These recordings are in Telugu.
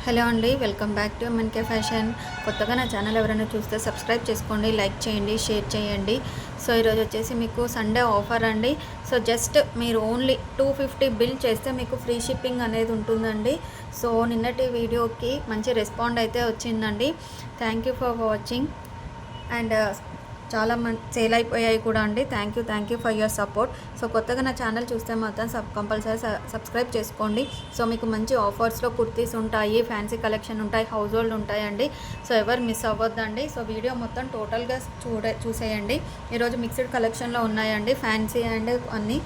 హలో అండి, welcome back to MNK fashion. కొత్తగా నా ఛానల్ ఎవరైనా చూస్తే సబ్స్క్రైబ్ చేసుకోండి, లైక్ చేయండి, షేర్ చేయండి. సో ఈరోజు వచ్చేసి మీకు సండే ఆఫర్ అండి. సో జస్ట్ మీరు ఓన్లీ 250 బిల్ చేస్తే మీకు ఫ్రీ షిప్పింగ్ అనేది ఉంటుందండి. సో నిన్నటి వీడియోకి మంచి రెస్పాండ్ అయితే వచ్చిందండి. Thank you for watching. And చాలా సేల్ అయిపోయాయి కూడా అండి. Thank you for your support. So కొత్తగా నా ఛానల్ చూస్తే మాత్రం కంపల్సరీ సబ్స్క్రైబ్ చేసుకోండి. సో మీకు మంచి ఆఫర్స్లో కుర్తీస్ ఉంటాయి, ఫ్యాన్సీ కలెక్షన్ ఉంటాయి, హౌస్ హోల్డ్ ఉంటాయండి. సో ఎవరు మిస్ అవ్వద్దండి. సో వీడియో మొత్తం టోటల్గా చూసేయండి. ఈరోజు మిక్స్డ్ కలెక్షన్లో ఉన్నాయండి, ఫ్యాన్సీ అండ్ అన్నీ.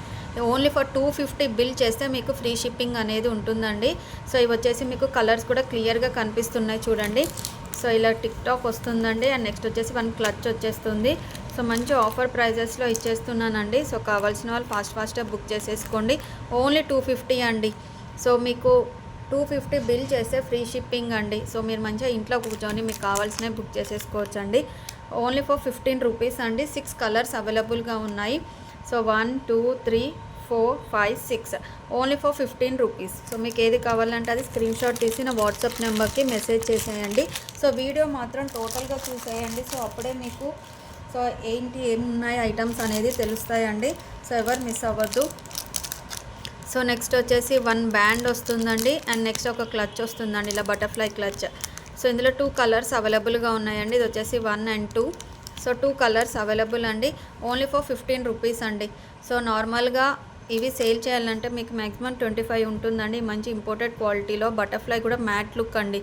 ఓన్లీ ఫర్ 250 బిల్ చేస్తే మీకు ఫ్రీ షిప్పింగ్ అనేది ఉంటుందండి. సో ఇవి వచ్చేసి మీకు కలర్స్ కూడా క్లియర్గా కనిపిస్తున్నాయి చూడండి. సో ఇలా టిక్ టాక్ వస్తుందండి. అండ్ నెక్స్ట్ వచ్చేసి 1 క్లచ్ వచ్చేస్తుంది. సో మంచి ఆఫర్ ప్రైజెస్లో ఇచ్చేస్తున్నానండి. సో కావాల్సిన వాళ్ళు ఫాస్ట్గా బుక్ చేసేసుకోండి. ఓన్లీ 250 అండి. సో మీకు 250 బిల్ చేస్తే ఫ్రీ షిప్పింగ్ అండి. సో మీరు మంచిగా ఇంట్లో కూర్చొని మీకు కావాల్సినవి బుక్ చేసేసుకోవచ్చు అండి. ఓన్లీ ఫర్ 15 రూపీస్ అండి. 6 కలర్స్ అవైలబుల్గా ఉన్నాయి. So 1 2 3 4 5 6 only for 15 rupees. So మీకు ఏది కావాలంటే అది స్క్రీన్ షాట్ తీసి నా వాట్సాప్ నెంబర్కి మెసేజ్ చేసేయండి. సో వీడియో మాత్రం టోటల్గా చూసేయండి. సో అప్పుడే మీకు సో ఏమున్నాయి ఐటమ్స్ అనేది తెలుస్తాయండి. సో ఎవరు మిస్ అవ్వద్దు. సో నెక్స్ట్ వచ్చేసి 1 బ్యాండ్ వస్తుందండి. అండ్ నెక్స్ట్ ఒక క్లచ్ వస్తుందండి, ఇలా బటర్ఫ్లై క్లచ్. సో ఇందులో 2 కలర్స్ అవైలబుల్గా ఉన్నాయండి. ఇది వచ్చేసి 1 and 2. సో 2 కలర్స్ అవైలబుల్ అండి. ఓన్లీ ఫర్ 15 రూపీస్ అండి. సో నార్మల్గా ఇవి సేల్ చేయాలంటే మీకు మ్యాక్సిమం 25 ఉంటుందండి. మంచి ఇంపోర్టెడ్ క్వాలిటీలో బటర్ఫ్లై కూడా మ్యాట్ లుక్ అండి.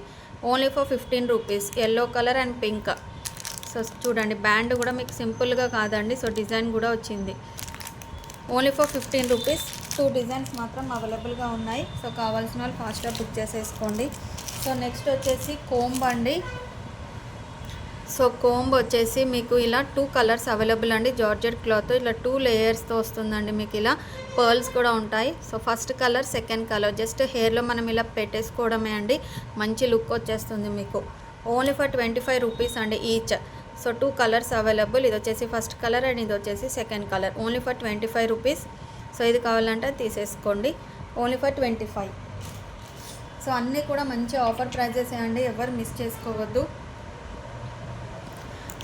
Only for 15 rupees. Yellow colour and pink. So చూడండి, బ్యాండ్ కూడా మీకు సింపుల్గా కాదండి. సో డిజైన్ కూడా వచ్చింది. Only for 15 rupees. 2 డిజైన్స్ మాత్రం అవైలబుల్గా ఉన్నాయి. సో కావాల్సిన వాళ్ళు ఫాస్ట్గా బుక్ చేసేసుకోండి. సో నెక్స్ట్ వచ్చేసి కోంబ్ అండి. సో కోంబ్ వచ్చేసి మీకు ఇలా 2 కలర్స్ అవైలబుల్ అండి. జార్జెట్ క్లాత్ ఇలా 2 లేయర్స్తో వస్తుందండి. మీకు ఇలా పర్ల్స్ కూడా ఉంటాయి. So first colour, second colour just హెయిర్లో మనం ఇలా పెట్టేసుకోవడమే అండి. మంచి లుక్ వచ్చేస్తుంది మీకు. ఓన్లీ ఫర్ 25 రూపీస్ అండి ఈచ్. So 2 colours available. ఇది వచ్చేసి ఫస్ట్ కలర్ అండ్ ఇది వచ్చేసి second colour. Only for 25 rupees. So ఇది కావాలంటే తీసేసుకోండి. Only for 25. సో అన్నీ కూడా మంచి ఆఫర్ ప్రైజెస్ అండి, ఎవరు మిస్ చేసుకోవద్దు.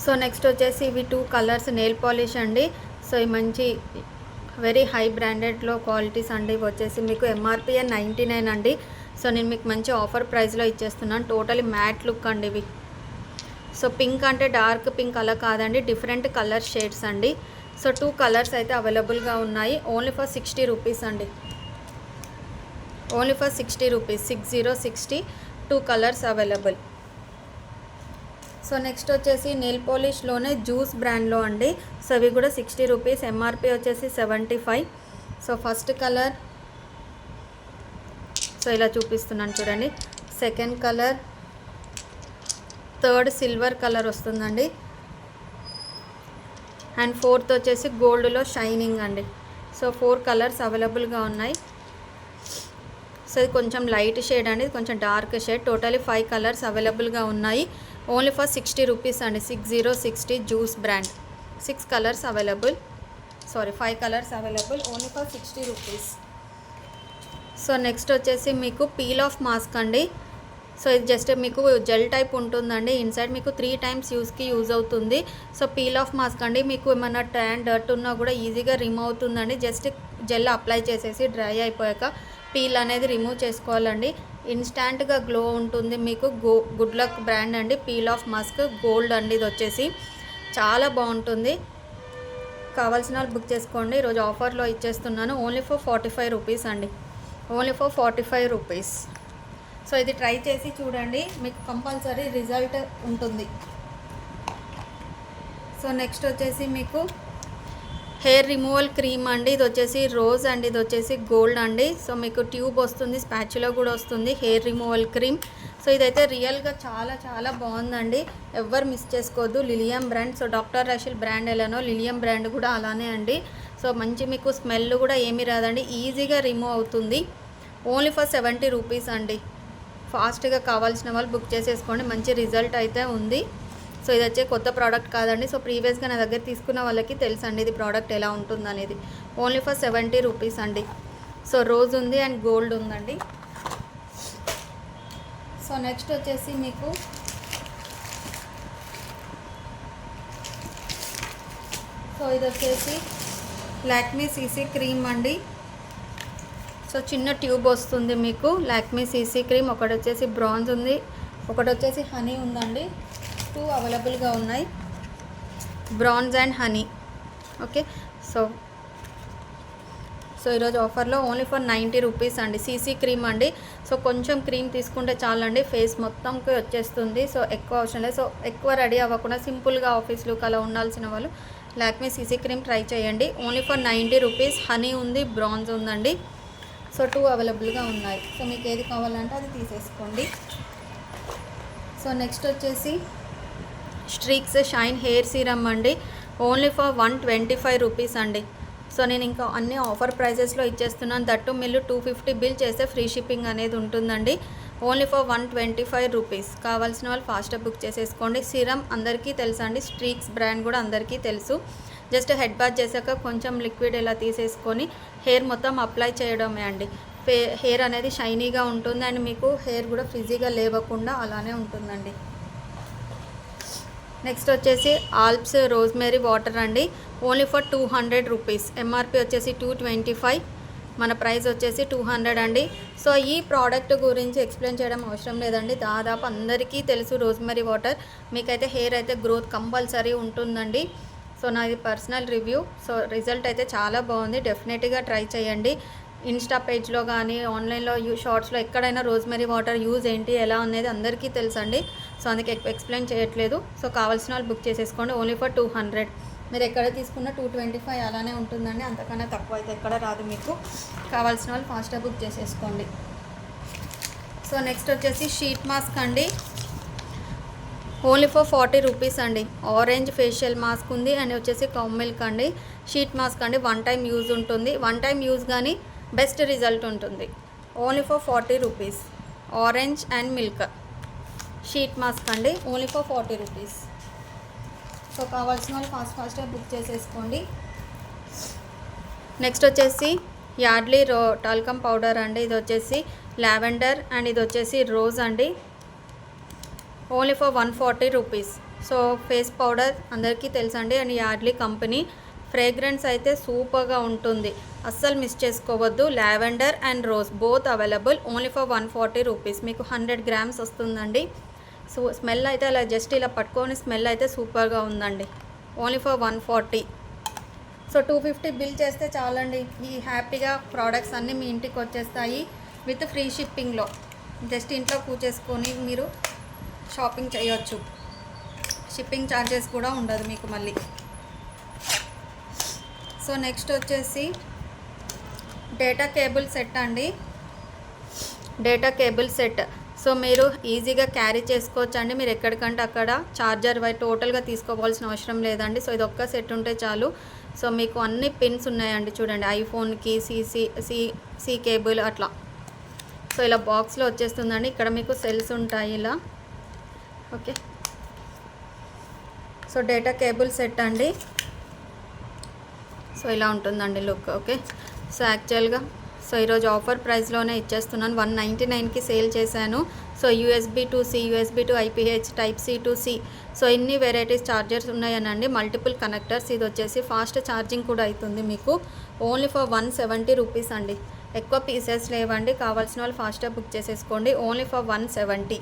సో నెక్స్ట్ వచ్చేసి ఇవి 2 కలర్స్ నెయిల్ పాలిష్ అండి. సో ఈ మంచి వెరీ హై బ్రాండెడ్లో క్వాలిటీస్ అండి. ఇవి వచ్చేసి మీకు ఎంఆర్పీ 99 అండి. సో నేను మీకు మంచి ఆఫర్ ప్రైస్లో ఇచ్చేస్తున్నాను. టోటలీ మ్యాట్ లుక్ అండి ఇవి. సో పింక్ అంటే డార్క్ పింక్ అలా కాదండి, డిఫరెంట్ కలర్ షేడ్స్ అండి. సో 2 కలర్స్ అయితే అవైలబుల్గా ఉన్నాయి. ఓన్లీ ఫర్ 60 రూపీస్ అండి. Only for 60 rupees. 60 2 colours available. So next వచ్చేసి నెయిల్ పాలిష్లోనే జ్యూస్ బ్రాండ్లో అండి. సో ఇవి కూడా 60 రూపీస్. ఎంఆర్పి వచ్చేసి 75. సో ఫస్ట్ కలర్ సో ఇలా చూపిస్తున్నాను చూడండి. Second colour, third silver colour వస్తుందండి. అండ్ ఫోర్త్ వచ్చేసి గోల్డ్లో షైనింగ్ అండి. సో 4 కలర్స్ అవైలబుల్గా ఉన్నాయి. సో ఇది కొంచెం లైట్ షేడ్ అండి, ఇది కొంచెం డార్క్ షేడ్. టోటలీ 5 కలర్స్ అవైలబుల్గా ఉన్నాయి. ఓన్లీ ఫర్ 60 రూపీస్ అండి. 60 juice brand. 6 colours available. 5 colours available. Only for 60 rupees. So next వచ్చేసి మీకు పీల్ ఆఫ్ మాస్క్ అండి. సో ఇది జస్ట్ మీకు జెల్ టైప్ ఉంటుందండి. ఇన్సైడ్ మీకు 3 టైమ్స్ యూజ్ అవుతుంది. సో పీల్ ఆఫ్ మాస్క్ అండి. మీకు ఏమైనా ట్యాన్ డర్ట్ ఉన్నా కూడా ఈజీగా రిమూవ్ అవుతుందండి. జస్ట్ జెల్ అప్లై చేసేసి డ్రై అయిపోయాక పీల్ అనేది రిమూవ్ చేసుకోవాలండి. ఇన్స్టాంట్గా గ్లో ఉంటుంది మీకు. గుడ్ లక్ బ్రాండ్ అండి. పీల్ ఆఫ్ మాస్క్ గోల్డ్ అండి. ఇది వచ్చేసి చాలా బాగుంటుంది. కావాల్సిన వాళ్ళు బుక్ చేసుకోండి. ఈరోజు ఆఫర్లో ఇచ్చేస్తున్నాను. ఓన్లీ ఫర్ 45 రూపీస్ అండి. Only for 45 rupees. సో ఇది ట్రై చేసి చూడండి, మీకు కంపల్సరీ రిజల్ట్ ఉంటుంది. సో నెక్స్ట్ వచ్చేసి మీకు హెయిర్ రిమూవల్ క్రీమ్ అండి. ఇది వచ్చేసి రోజ్ అండి, ఇది వచ్చేసి గోల్డ్ అండి. సో మీకు ట్యూబ్ వస్తుంది, స్పాచులా కూడా వస్తుంది. Hair removal cream. సో ఇదైతే రియల్గా చాలా చాలా బాగుందండి, ఎవ్వరు మిస్ చేసుకోవద్దు. Lilium brand. So doctor Rashil brand ఎలానో లిలియం బ్రాండ్ కూడా అలానే అండి. సో మంచి మీకు స్మెల్ కూడా ఏమీ రాదండి, ఈజీగా రిమూవ్ అవుతుంది. ఓన్లీ ఫర్ 70 రూపీస్ అండి. ఫాస్ట్గా కావాల్సిన వాళ్ళు బుక్ చేసేసుకోండి. మంచి రిజల్ట్ అయితే ఉంది. సో ఇది వచ్చే కొత్త ప్రోడక్ట్ కాదండి. సో ప్రీవియస్గా నా దగ్గర తీసుకున్న వాళ్ళకి తెలుసండి ఇది ప్రోడక్ట్ ఎలా ఉంటుందనేది. ఓన్లీ ఫర్ 70 రూపీస్ అండి. సో రోజ్ ఉంది అండ్ గోల్డ్ ఉందండి. సో నెక్స్ట్ వచ్చేసి మీకు సో ఇది వచ్చేసి లాక్మీ సీసీ క్రీమ్ అండి. సో చిన్న ట్యూబ్ వస్తుంది మీకు లాక్మీ సీసీ క్రీమ్. ఒకటి వచ్చేసి బ్రాంజ్ ఉంది, ఒకటి వచ్చేసి హనీ ఉందండి. 2 అవైలబుల్గా ఉన్నాయి, bronze and honey. Okay, so ఈరోజు ఆఫర్లో ఓన్లీ ఫర్ 90 రూపీస్ అండి. సీసీ క్రీమ్ అండి. సో కొంచెం క్రీమ్ తీసుకుంటే చాలండి, ఫేస్ మొత్తంకి వచ్చేస్తుంది. సో ఎక్కువ అవసరం లేదు. సో ఎక్కువ రెడీ అవ్వకుండా సింపుల్గా ఆఫీస్ లుక్ అలా ఉండాల్సిన వాళ్ళు లాక్మీ సీసీ క్రీమ్ ట్రై చేయండి. Only for 90 rupees. హనీ ఉంది, బ్రాంజ్ ఉందండి. సో 2 అవైలబుల్గా ఉన్నాయి. సో మీకు ఏది కావాలంటే అది తీసేసుకోండి. సో నెక్స్ట్ వచ్చేసి స్ట్రీక్స్ షైన్ హెయిర్ సీరమ్ అండి. ఓన్లీ ఫర్ 125 రూపీస్ అండి. సో నేను ఇంకా అన్ని ఆఫర్ ప్రైజెస్లో ఇచ్చేస్తున్నాను. దట్టు మీరు 250 బిల్ చేస్తే ఫ్రీ షిప్పింగ్ అనేది ఉంటుందండి. Only for 125 rupees. కావాల్సిన వాళ్ళు ఫాస్ట్గా బుక్ చేసేసుకోండి. సీరమ్ అందరికీ తెలుసు అండి, స్ట్రీక్స్ బ్రాండ్ కూడా అందరికీ తెలుసు. జస్ట్ హెడ్ బాత్ చేశాక కొంచెం లిక్విడ్ ఇలా తీసేసుకొని హెయిర్ మొత్తం అప్లై చేయడమే అండి. హెయిర్ అనేది షైనీగా ఉంటుంది అండ్ మీకు హెయిర్ కూడా ఫ్రిజీగా లేవకుండా అలానే ఉంటుందండి. నెక్స్ట్ వచ్చేసి ఆల్ప్స్ రోజ్మేరీ వాటర్ అండి. Only for 200 rupees. ఎంఆర్పి వచ్చేసి 225, మన ప్రైస్ వచ్చేసి 200 అండి. సో ఈ ప్రోడక్ట్ గురించి ఎక్స్ప్లెయిన్ చేయడం అవసరం లేదండి, దాదాపు అందరికీ తెలుసు రోజ్మేరీ వాటర్. మీకైతే హెయిర్ అయితే గ్రోత్ కంపల్సరీ ఉంటుందండి. సో నాది పర్సనల్ రివ్యూ. సో రిజల్ట్ అయితే చాలా బాగుంది, డెఫినెట్గా ట్రై చేయండి. ఇన్స్టా పేజ్లో కానీ ఆన్లైన్లో షార్ట్స్లో ఎక్కడైనా రోజ్మేరీ వాటర్ యూజ్ ఏంటి ఎలా అనేది అందరికీ తెలుసండి. సో అందుకే ఎక్స్ప్లెయిన్ చేయట్లేదు. సో కావాల్సిన వాళ్ళు బుక్ చేసేసుకోండి. Only for 200. మీరు ఎక్కడ తీసుకున్న 225 అలానే ఉంటుందండి, అంతకన్నా తక్కువ అయితే ఎక్కడ రాదు మీకు. కావాల్సిన వాళ్ళు ఫాస్ట్గా బుక్ చేసేసుకోండి. సో నెక్స్ట్ వచ్చేసి షీట్ మాస్క్ అండి. ఓన్లీ ఫర్ 40 రూపీస్ అండి. ఆరెంజ్ ఫేషియల్ మాస్క్ ఉంది అండ్ వచ్చేసి కౌ మిల్క్ అండి. షీట్ మాస్క్ అండి, 1 టైం యూజ్ ఉంటుంది. 1 టైం యూజ్ కానీ బెస్ట్ రిజల్ట్ ఉంటుంది. Only for 40 rupees. Orange and milk sheet mask అండి, ఓన్లీ ఫర్ 40 రూపీస్. సో కావాల్సిన వాళ్ళు ఫాస్ట్గా బుక్ చేసేసుకోండి. నెక్స్ట్ వచ్చేసి యార్డ్లీ టాల్కమ్ పౌడర్ అండి. ఇది వచ్చేసి లావెండర్ అండ్ ఇది వచ్చేసి రోజ్ అండి. Only for 140 rupees. So face powder అందరికీ తెలుసండి అండ్ యార్డ్లీ కంపెనీ. ఫ్రేగ్రెన్స్ అయితే సూపర్గా ఉంటుంది, అస్సలు మిస్ చేసుకోవద్దు. Lavender and rose both available. Only for 140 rupees. మీకు 100 గ్రామ్స్ వస్తుందండి. సో స్మెల్ అయితే అలా జస్ట్ ఇలా పట్టుకొని స్మెల్ అయితే సూపర్గా ఉందండి. Only for 140. సో 250 బిల్ చేస్తే చాలండి, ఈ హ్యాపీగా ప్రోడక్ట్స్ అన్నీ మీ ఇంటికి వచ్చేస్తాయి విత్ ఫ్రీ షిప్పింగ్లో. జస్ట్ ఇంట్లో కూర్చేసుకొని మీరు షాపింగ్ చేయొచ్చు, షిప్పింగ్ ఛార్జెస్ కూడా ఉండదు మీకు మళ్ళీ. సో నెక్స్ట్ వచ్చేసి డేటా కేబుల్ సెట్ అండి. Data cable set. సో మీరు ఈజీగా క్యారీ చేసుకోవచ్చు అండి. మీరు ఎక్కడికంటే అక్కడ ఛార్జర్ టోటల్గా తీసుకోవాల్సిన అవసరం లేదండి. సో ఇది ఒక్క సెట్ ఉంటే చాలు. సో మీకు అన్ని పిన్స్ ఉన్నాయండి చూడండి, ఐఫోన్కి సి కేబుల్ అట్లా. సో ఇలా బాక్స్లో వచ్చేస్తుందండి. ఇక్కడ మీకు సెల్స్ ఉంటాయి ఇలా. Okay, so data cable set అండి. సో ఇలా ఉంటుందండి లుక్. ఓకే, సో యాక్చువల్గా సో ఈరోజు ఆఫర్ ప్రైస్లోనే ఇచ్చేస్తున్నాను. 199కి సేల్ చేశాను. So USB to C, USB to IPH, type C to C. So ఇన్ని వెరైటీస్ ఛార్జర్స్ ఉన్నాయనండి, మల్టిపుల్ కనెక్టర్స్. ఇది వచ్చేసి ఫాస్ట్ ఛార్జింగ్ కూడా అవుతుంది మీకు. ఓన్లీ ఫర్ 170 రూపీస్ అండి. ఎక్కువ పీసెస్ లేవండి, కావాల్సిన వాళ్ళు ఫాస్ట్గా బుక్ చేసేసుకోండి. Only for 170.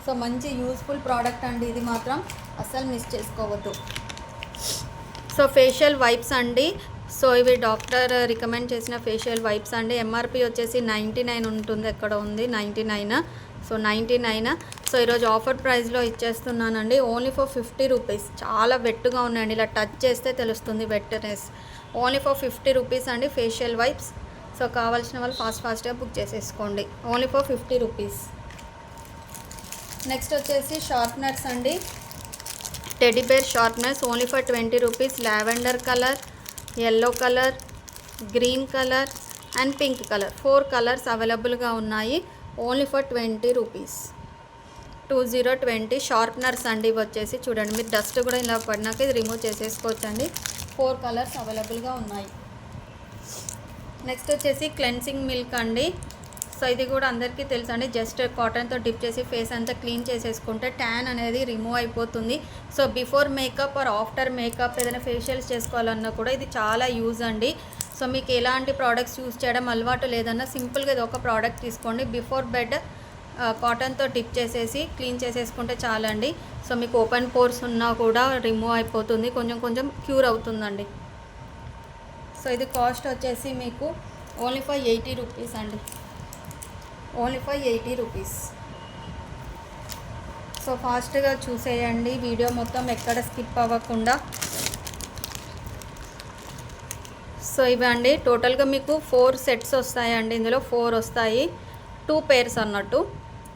సో మంచి యూస్ఫుల్ ప్రోడక్ట్ అండి, ఇది మాత్రం అస్సలు మిస్ చేసుకోవద్దు. సో ఫేషియల్ వైప్స్ అండి. సో ఇవి డాక్టర్ రికమెండ్ చేసిన ఫేషియల్ వైప్స్ అండి. ఎంఆర్పి వచ్చేసి 99 ఉంటుంది, ఎక్కడ ఉంది 99. సో 99. సో ఈరోజు ఆఫర్ ప్రైస్లో ఇచ్చేస్తున్నానండి. Only for 50 rupees. చాలా వెట్టుగా ఉన్నాయండి, ఇలా టచ్ చేస్తే తెలుస్తుంది వెట్నెస్. ఓన్లీ ఫర్ 50 రూపీస్ అండి ఫేషియల్ వైప్స్. సో కావాల్సిన వాళ్ళు ఫాస్ట్గా బుక్ చేసేసుకోండి. Only for 50 rupees. నెక్స్ట్ వచ్చేసి షార్ప్నర్స్ అండి. Teddy bear sharpeners only for 20 rupees. Lavender colour, yellow colour, green colour and pink colour, 4 colours అవైలబుల్గా ఉన్నాయి. Only for 20 rupees. 2020 షార్ప్నర్స్ అండి. ఇవి వచ్చేసి చూడండి, మీరు డస్ట్ కూడా ఇలా పడినాక ఇది రిమూవ్ చేసేసుకోవచ్చు అండి. 4 కలర్స్ అవైలబుల్గా ఉన్నాయి. నెక్స్ట్ వచ్చేసి క్లెన్సింగ్ మిల్క్ అండి. సో ఇది కూడా అందరికీ తెలుసు అండి. జస్ట్ కాటన్తో డిప్ చేసి ఫేస్ అంతా క్లీన్ చేసేసుకుంటే ట్యాన్ అనేది రిమూవ్ అయిపోతుంది. So before makeup or after makeup ఏదైనా ఫేషియల్స్ చేసుకోవాలన్నా కూడా ఇది చాలా యూజ్ అండి. సో మీకు ఎలాంటి ప్రోడక్ట్స్ యూజ్ చేయడం అలవాటు లేదన్నా సింపుల్గా ఇది ఒక ప్రోడక్ట్ తీసుకోండి. బిఫోర్ బెడ్ కాటన్తో డిప్ చేసేసి క్లీన్ చేసేసుకుంటే చాలండి. సో మీకు ఓపెన్ పోర్స్ ఉన్నా కూడా రిమూవ్ అయిపోతుంది, కొంచెం కొంచెం క్యూర్ అవుతుందండి. సో ఇది కాస్ట్ వచ్చేసి మీకు ఓన్లీ ఫర్ 80 రూపీస్ అండి. Only for 80 rupees. సో ఫాస్ట్గా చూసేయండి వీడియో మొత్తం, ఎక్కడ స్కిప్ అవ్వకుండా. సో ఇవండి టోటల్గా మీకు 4 సెట్స్ వస్తాయండి. ఇందులో 4 వస్తాయి, 2 పేర్స్ అన్నట్టు.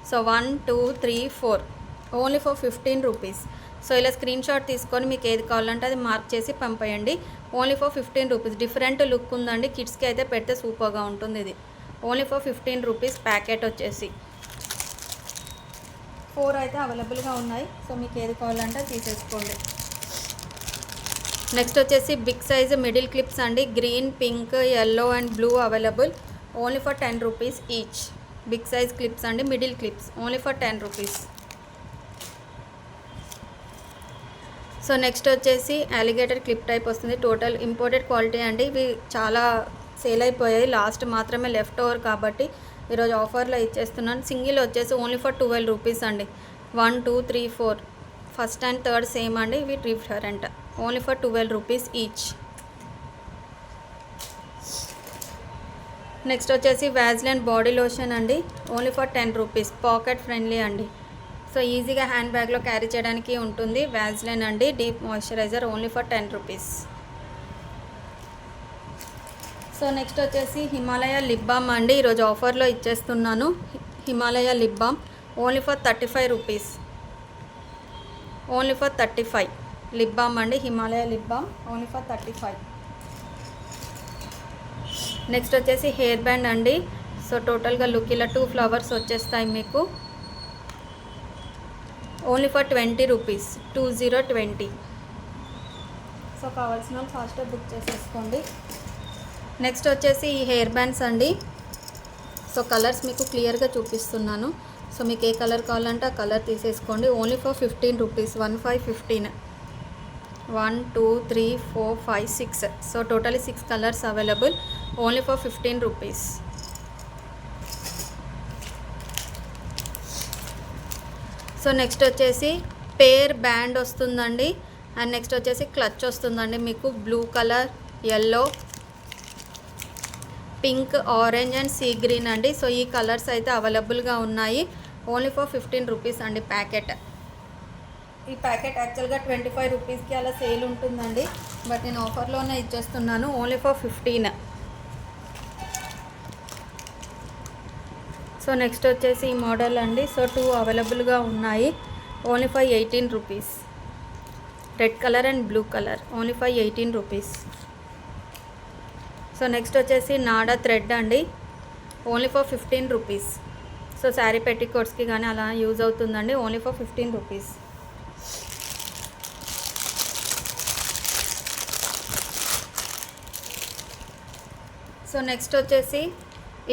So 1 2 3 4 only for 15 rupees. So ఇలా స్క్రీన్ షాట్ తీసుకొని మీకు ఏది కావాలంటే అది మార్క్ చేసి పంపేయండి. Only for 15 rupees. Different look ఉందండి, కిడ్స్కి అయితే పెడితే సూపర్గా ఉంటుంది ఇది. ఓన్లీ ఫర్ 15 రూపీస్ ప్యాకెట్ వచ్చేసి. 4 అయితే అవైలబుల్గా ఉన్నాయి. సో మీకు ఏది కావాలంటే తీసేసుకోండి. నెక్స్ట్ వచ్చేసి బిగ్ సైజ్ మిడిల్ క్లిప్స్ అండి. Green, pink, yellow and blue available. Only for 10 rupees each. Big size clips అండి, middle clips. Only for 10 rupees. So next వచ్చేసి అలిగేటర్ క్లిప్ టైప్ వస్తుంది. టోటల్ ఇంపోర్టెడ్ క్వాలిటీ అండి. ఇవి చాలా సేల్ అయిపోయాయి, లాస్ట్ మాత్రమే లెఫ్ట్ ఓవర్ కాబట్టి ఈరోజు ఆఫర్లో ఇచ్చేస్తున్నాను. సింగిల్ వచ్చేసి ఓన్లీ ఫర్ 12 రూపీస్ అండి. 1 2 3 4 ఫస్ట్ అండ్ థర్డ్ సేమ్ అండి. ఇవి different. Only for 12 rupees each. Next వచ్చేసి వ్యాజ్లైన్ బాడీ లోషన్ అండి. Only for 10 rupees. Pocket friendly అండి. సో ఈజీగా హ్యాండ్ బ్యాగ్లో క్యారీ చేయడానికి ఉంటుంది. వ్యాజ్లైన్ అండి, deep moisturiser. Only for 10 rupees. So next వచ్చేసి హిమాలయ లిప్ బామ్ అండి. ఈరోజు ఆఫర్లో ఇచ్చేస్తున్నాను. Himalaya lip balm only for 35 rupees. Only for 35 lip balm అండి. Himalaya lip balm only for 35. Next వచ్చేసి హెయిర్ బ్యాండ్ అండి. సో టోటల్గా లుక్ ఇలా 2 ఫ్లవర్స్ వచ్చేస్తాయి మీకు. Only for 20 rupees. 2020. సో కావాల్సిన వాళ్ళు ఫాస్ట్గా బుక్ చేసేసుకోండి. నెక్స్ట్ వచ్చేసి ఈ హెయిర్ బ్యాండ్స్ అండి. సో కలర్స్ మీకు క్లియర్గా చూపిస్తున్నాను. సో మీకు ఏ కలర్ కావాలంటే ఆ కలర్ తీసేసుకోండి. Only for 15 rupees. 15 1 2 3 4 5 6. So totally 6 colours available. Only for 15 rupees. So next వచ్చేసి పేర్ బ్యాండ్ వస్తుందండి. అండ్ నెక్స్ట్ వచ్చేసి క్లచ్ వస్తుందండి మీకు. Blue colour, yellow, pink, orange and sea green అండి. సో ఈ కలర్స్ అయితే అవైలబుల్గా ఉన్నాయి. ఓన్లీ ఫర్ 15 రూపీస్ అండి ప్యాకెట్. ఈ ప్యాకెట్ యాక్చువల్గా 25 రూపీస్కి అలా సేల్ ఉంటుందండి, బట్ నేను ఆఫర్లోనే ఇచ్చేస్తున్నాను. Only for 15. సో నెక్స్ట్ వచ్చేసి ఈ మోడల్ అండి. సో 2 అవైలబుల్గా ఉన్నాయి. Only for 18 rupees. Red colour and blue colour. Only for 18 rupees. So next వచ్చేసి నాడా థ్రెడ్ అండి. Only for 15 rupees. So sari పెట్టికోట్స్కి కానీ అలా యూజ్ అవుతుందండి. Only for 15 rupees. So next వచ్చేసి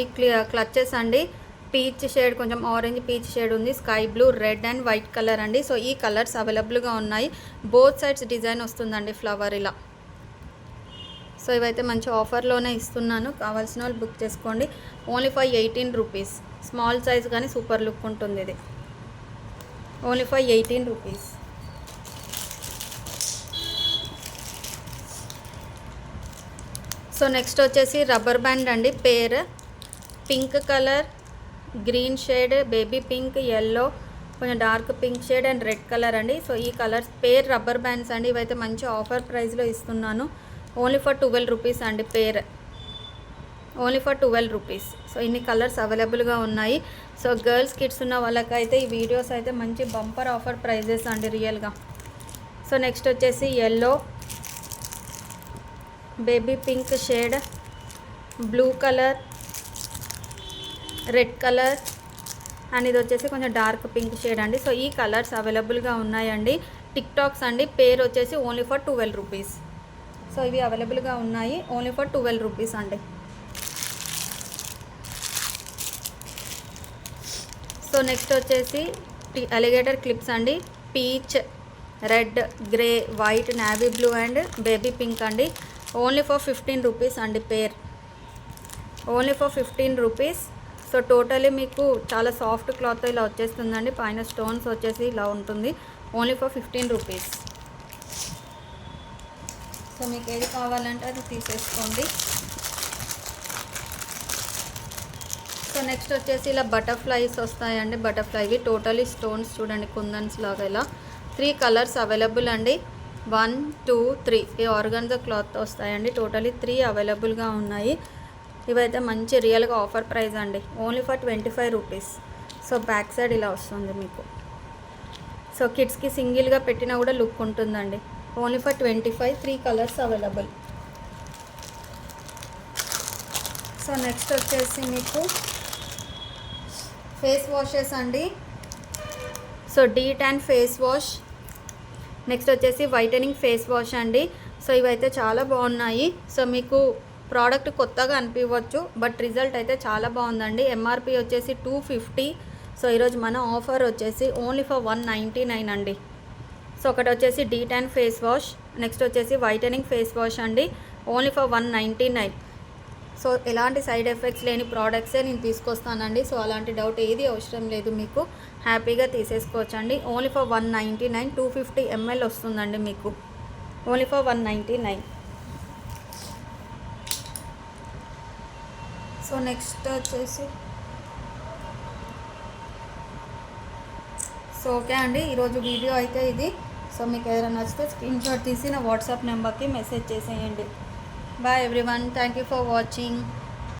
ఈ క్లచెస్ అండి. పీచ్ షేడ్, కొంచెం ఆరెంజ్ పీచ్ షేడ్ ఉంది, sky blue, red and white colour అండి. సో ఈ కలర్స్ అవైలబుల్గా ఉన్నాయి. బోత్ సైడ్స్ డిజైన్ వస్తుందండి ఫ్లవర్ ఇలా. సో ఇవైతే మంచి ఆఫర్లోనే ఇస్తున్నాను, కావాల్సిన వాళ్ళు బుక్ చేసుకోండి. Only for 18 rupees. Small size కానీ సూపర్ లుక్ ఉంటుంది ఇది. Only for 18 rupees. So next వచ్చేసి రబ్బర్ బ్యాండ్ అండి. Pair pink colour, green shade, baby pink, yellow, కొంచెం dark pink shade and red colour అండి. సో ఈ కలర్స్ పేర్ రబ్బర్ బ్యాండ్స్ అండి. ఇవైతే మంచి ఆఫర్ ప్రైస్లో ఇస్తున్నాను. ఓన్లీ ఫర్ 12 రూపీస్ అండి pair. Only for 12 rupees. So ఇన్ని కలర్స్ అవైలబుల్గా ఉన్నాయి. సో గర్ల్స్ కిడ్స్ ఉన్న వాళ్ళకైతే ఈ వీడియోస్ అయితే మంచి బంపర్ ఆఫర్ ప్రైజెస్ అండి రియల్గా. సో నెక్స్ట్ వచ్చేసి yellow, baby pink shade, blue colour, red colour and ఇది వచ్చేసి కొంచెం డార్క్ పింక్ షేడ్ అండి. సో ఈ కలర్స్ అవైలబుల్గా ఉన్నాయండి. టిక్ టాక్స్ అండి. పేర్ వచ్చేసి ఓన్లీ ఫర్ 12 రూపీస్. సో ఇవి అవైలబుల్గా ఉన్నాయి. ఓన్లీ ఫర్ 12 రూపీస్ అండి. సో నెక్స్ట్ వచ్చేసి అలిగేటర్ క్లిప్స్ అండి. Peach, red, grey, white, navy blue and baby pink అండి. ఓన్లీ ఫర్ 15 రూపీస్ అండి pair, only for 15 rupees. So totally మీకు చాలా సాఫ్ట్ క్లాత్ ఇలా వచ్చేస్తుందండి. పైన స్టోన్స్ వచ్చేసి ఇలా ఉంటుంది. Only for 15 rupees. సో మీకు ఏది కావాలంటే అది తీసేసుకోండి. సో నెక్స్ట్ వచ్చేసి ఇలా బటర్ఫ్లైస్ వస్తాయండి. బటర్ఫ్లైవి టోటలీ స్టోన్స్ చూడండి, కుందన్స్ లాగా ఇలా 3 కలర్స్ అవైలబుల్ అండి. 1, 2, 3 ఈ ఆర్గాన్జా క్లాత్ వస్తాయండి. టోటలీ 3 అవైలబుల్గా ఉన్నాయి. ఇవైతే మంచి రియల్గా ఆఫర్ ప్రైస్ అండి. Only for 25 rupees. So back side ఇలా వస్తుంది మీకు. సో కిడ్స్కి సింగిల్గా పెట్టినా కూడా లుక్ ఉంటుందండి. Only for 25, 3 colours available. So next వచ్చేసి మీకు ఫేస్ వాషెస్ అండి. So D-tan face wash, next వచ్చేసి వైటనింగ్ ఫేస్ వాష్ అండి. సో ఇవైతే చాలా బాగున్నాయి. సో మీకు ప్రోడక్ట్ కొత్తగా అనిపించవచ్చు, బట్ రిజల్ట్ అయితే చాలా బాగుందండి. ఎంఆర్పి వచ్చేసి 250. సో ఈరోజు మన ఆఫర్ వచ్చేసి ఓన్లీ ఫర్ 199 అండి. సో ఒకటి వచ్చేసి డీ-ట్యాన్ ఫేస్ వాష్, నెక్స్ట్ వచ్చేసి వైటనింగ్ ఫేస్ వాష్ అండి. Only for 199. సో ఎలాంటి సైడ్ ఎఫెక్ట్స్ లేని ప్రోడక్ట్సే నేను తీసుకొస్తానండి. సో అలాంటి డౌట్ ఏది అవసరం లేదు, మీకు హ్యాపీగా తీసేసుకోవచ్చండి. ఓన్లీ ఫర్ 199, 250 ml వస్తుందండి మీకు. Only for 199. సో నెక్స్ట్ వచ్చేసి సో ఓకే అండి, ఈరోజు వీడియో అయితే ఇది. సో మీకు ఏదైనా నచ్చితే స్క్రీన్ షాట్ తీసి నా వాట్సాప్ నెంబర్కి మెసేజ్ చేసేయండి. Bye everyone. Thank you for watching.